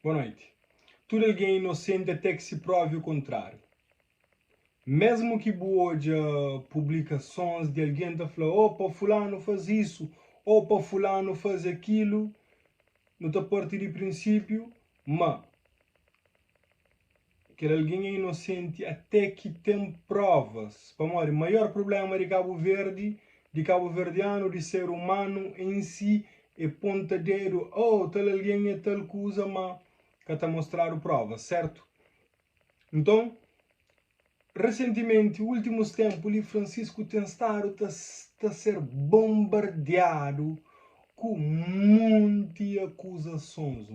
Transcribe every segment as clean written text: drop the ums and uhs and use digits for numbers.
Boa noite. Tudo alguém inocente até que se prove o contrário. Mesmo que hoje publicações de alguém tá falando, opa, fulano faz isso, opa, fulano faz aquilo, não está a partir de princípio, mas que alguém é inocente até que tem provas. O maior problema de Cabo Verde, de cabo-verdiano, de ser humano em si, é pontadeiro, tal alguém é tal coisa, mas que está a mostrar provas, certo? Então, recentemente, últimos tempos, o Francisco tem estado a ser bombardeado com muitas acusações.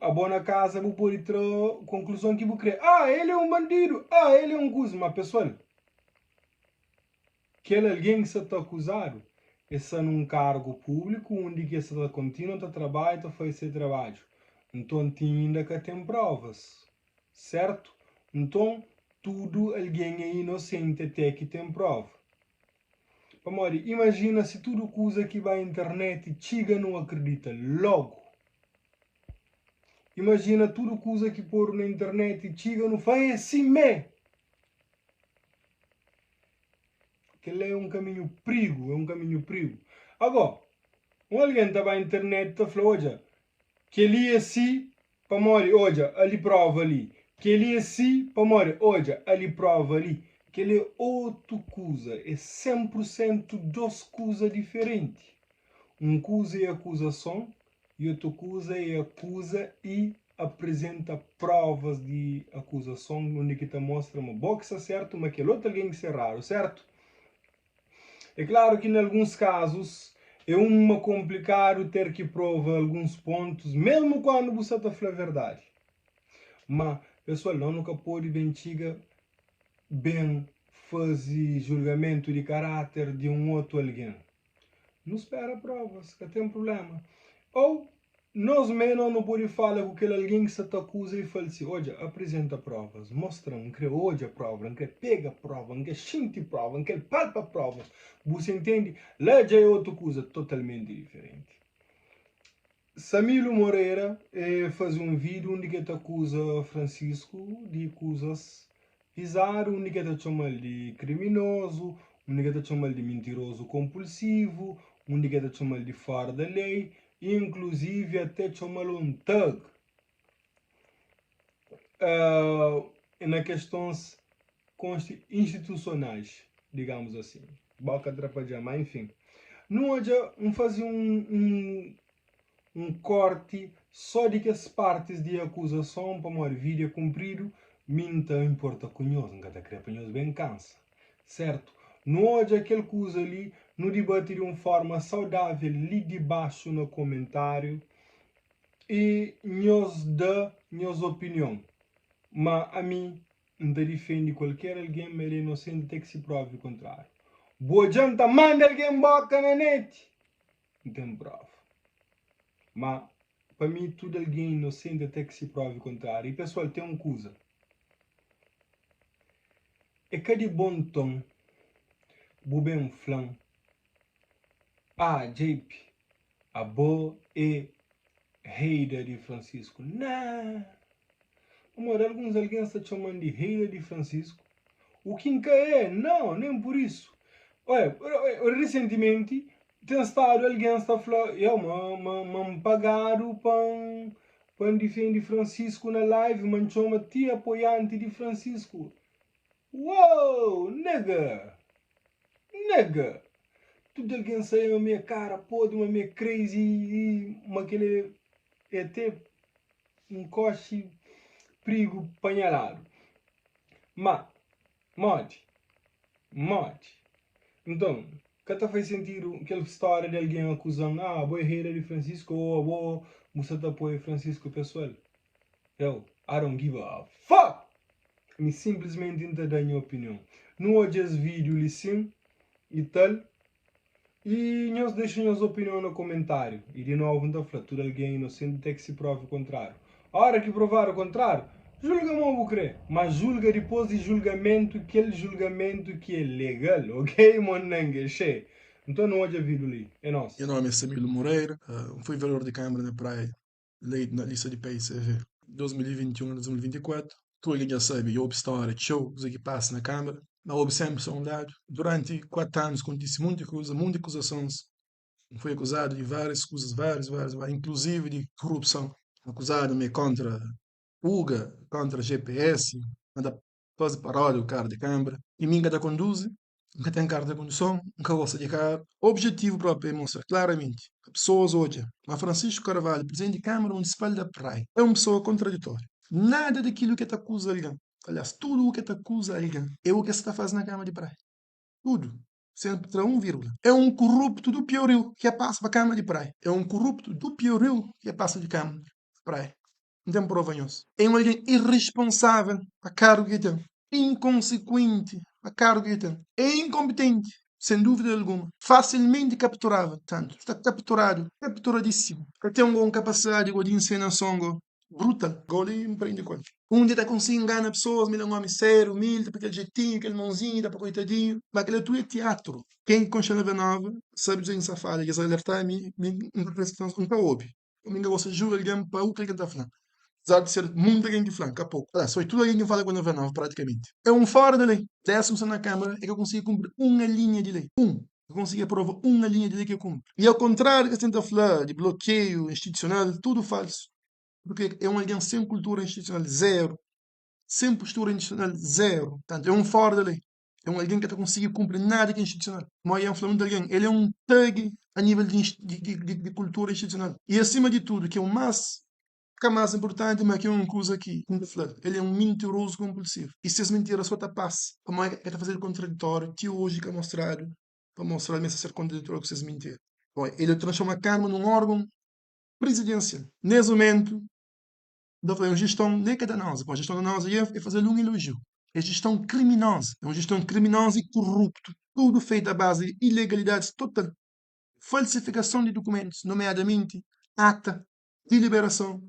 A boa casa vou pôr a conclusão que vou crer. Ele é um bandido. Ele é um coisa. Mas, pessoal, aquele alguém que se está acusado está num cargo público onde que está continuando a trabalhar e está a fazer trabalho. Então, ainda que tem provas. Certo? Então, tudo alguém é inocente até que tem prova. Amor, imagina se tudo coisa que vai à internet chega não acredita logo. Imagina tudo coisa que pôr na internet chega não faz assim mesmo. Aquele é um caminho perigo, Agora, alguém estava na internet e falou, olha, que ele é assim, para morrer, olha, ali prova ali. Que ele é assim, para morrer, olha, ali prova ali. Que ele é outra coisa, é 100% duas coisas diferentes. Um coisa é acusação e outra coisa é acusa e apresenta provas de acusação onde que te mostra uma boxa certo, mas aquele outro alguém que é raro, certo? É claro que em alguns casos é complicado ter que provar alguns pontos, mesmo quando você está falando a verdade. Mas, pessoal, não nunca pode bem fazer julgamento de caráter de um outro alguém. Não espera provas, que tem problema. Ou nós mesmos não podemos falar com aquele alguém que se te acusa e fala assim, olha, apresenta provas, mostra, não quer hoje a prova, não quer pega a prova, não quer sente prova, não quer palpa a prova. Você entende? Lá já é outra coisa totalmente diferente. Samilo Moreira faz um vídeo onde que te acusa Francisco de coisas bizarras, onde que te chama de criminoso, onde que te chama de mentiroso compulsivo, onde que te chama de fora da lei, e inclusive até chama um thug. Na questões institucionais, digamos assim. Boca atrapalhar, mas enfim. Não há fazer um corte só de que as partes de acusação para o vídeo comprido minta importa cunhoso, não cada crepanhoso bem cansa, certo? Não há aquele coisa ali no debate de uma forma saudável ali debaixo no comentário e nos dá nossa opinião, mas a mim não defende qualquer alguém, mas ele é inocente até que se prove o contrário. Boa janta, manda alguém boca na net, não tem prova. Mas, para mim, tudo alguém inocente até que se prove o contrário. E, pessoal, tem uma coisa. É que de bom tom, bem um flan. JP, a boa é hater de Francisco. Não. Amor, alguns alguém estão chamando de hater de Francisco. O que nunca é? Não, nem por isso. Olha, recentemente, tem estado alguém está falando, me pagaram para defender Francisco na live, mas chama tia apoiante de Francisco. Uou, nega! Tudo alguém saiu na minha cara, pode uma minha crazy e aquele é até um coche perigo panhalado. Mas, mote. Então, que faz sentido aquela história de alguém acusando, boa herreira de Francisco, ou você apoia Francisco pessoal? I don't give a fuck! Me simplesmente não dá minha opinião. Não olha esse vídeo ali sim e tal. E nós deixamos nossa opinião no comentário. E de novo, não está tudo alguém inocente até que se prove o contrário. A hora que provar o contrário, julga não vou crer. Mas julga depois de julgamento, aquele julgamento que é legal, ok, monangue? Então não há vídeo ali, é Meu nosso. nome é Samilo Moreira, fui vereador de Câmara na Praia, eleito na lista de PICV 2021 a 2024. Tu aí já sabe, eu história, shows que passa na Câmara, mas houve sempre sondado. Durante 4 anos acontece muita coisa, muitas acusações. Fui acusado de várias coisas, várias, inclusive de corrupção. Acusado-me contra UGA, contra GPS, anda fazer paródia o cara de Câmara. E minha da conduze, nunca tem carta de condução, nunca gosta de carro. O objetivo próprio é mostrar claramente que pessoas hoje, a Francisco Carvalho, presidente de Câmara Municipal da Praia, é uma pessoa contraditória. Nada daquilo que te acusa alguém. Aliás, tudo o que te acusa alguém é o que se está fazendo na Câmara de Praia. Tudo. Sempre terá um vírgula. É um corrupto do Pioril que passa para a Câmara de Praia. É um corrupto do Pioril que passa de Câmara de Praia. Não tem prova nenhuma. É um alguém irresponsável a cargo que tem. Inconsequente a cargo que tem. É incompetente, sem dúvida alguma. Facilmente capturável. Tanto, está capturado, capturadíssimo. Tem uma capacidade de encenação brutal. Agora ele empreende coisa. Um dia está conseguindo enganar pessoas, me dá um homem sério, humilde, para aquele jeitinho, aquele mãozinho, dá para coitadinho. Mas aquele tudo é teatro. Quem conhece a 99 sabe dizer em safada, que essa alertar me interpretação nunca ouve. Comigo você julga alguém para o que ele está falando. Apesar de ser muito alguém de flanco, há pouco. Aliás, foi tudo alguém que fala com a 99, praticamente. É um fora de lei. Décimo na Câmara é que eu consigo cumprir uma linha de lei. Eu consigo aprovar uma linha de lei que eu cumpro. E ao contrário que você tenta falar de bloqueio institucional, tudo falso. Porque é um alguém sem cultura institucional, zero. Sem postura institucional, zero. Portanto, é um fora da lei. É um alguém que não conseguiu cumprir nada que é institucional. Mas é um falando de alguém. Ele é um tag a nível de cultura institucional. E acima de tudo, que é o mais importante, mas que é uma coisa aqui, ele é um mentiroso compulsivo. E se as mentiras só tapasse, como é que está fazendo contraditório, teológico mostrado, para mostrar mesmo ser contraditório com essas mentiras. Bom, ele transforma a Câmara num órgão presidencial. Nesse momento, da uma gestão decadenosa. A gestão danosa é fazer um elogio. É gestão criminosa. É uma gestão criminosa e corrupta. Tudo feito à base de ilegalidades total. Falsificação de documentos, nomeadamente acta de liberação.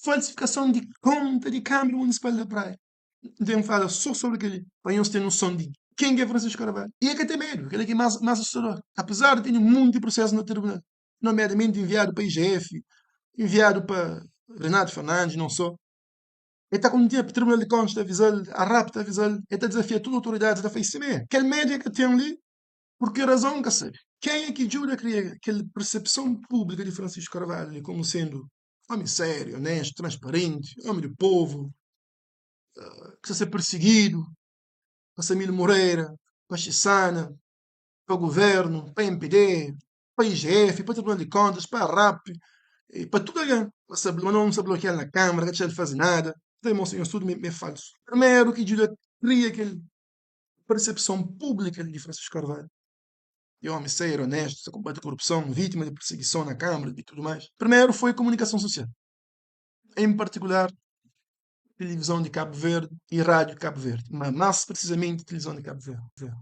Falsificação de conta de Câmara Municipal da Praia. Então fala só sobre aquele, para eles terem noção de quem é Francisco Carvalho. E é que tem medo, aquele que é mais assustador. Apesar de ter muito processo no tribunal, nomeadamente enviado para a IGF, enviado para Renato Fernandes, não só. Ele está com um dia para o Tribunal de Contas, avisar, a RAP avisar, ele está desafiando todas as autoridades da FICM. Aquele média que tem ali, por que razão, quer saber? Quem é que ajuda a criar aquela percepção pública de Francisco Carvalho ali como sendo homem sério, honesto, transparente, homem do povo, que está a ser perseguido, para Samilo Moreira, para Chissana, para o governo, para a MPD, para a IGF, para o Tribunal de Contas, para a RAP, e para tudo alguém. Mas não se bloquear na Câmara, que não faz nada. Demonstram tudo é falso. Primeiro que ajuda cria aquela percepção pública de Francisco Carvalho. De homem sério, honesto, se combate a corrupção, vítima de perseguição na Câmara e tudo mais. Primeiro foi comunicação social. Em particular, televisão de Cabo Verde e rádio de Cabo Verde. Mas mais precisamente televisão de Cabo Verde.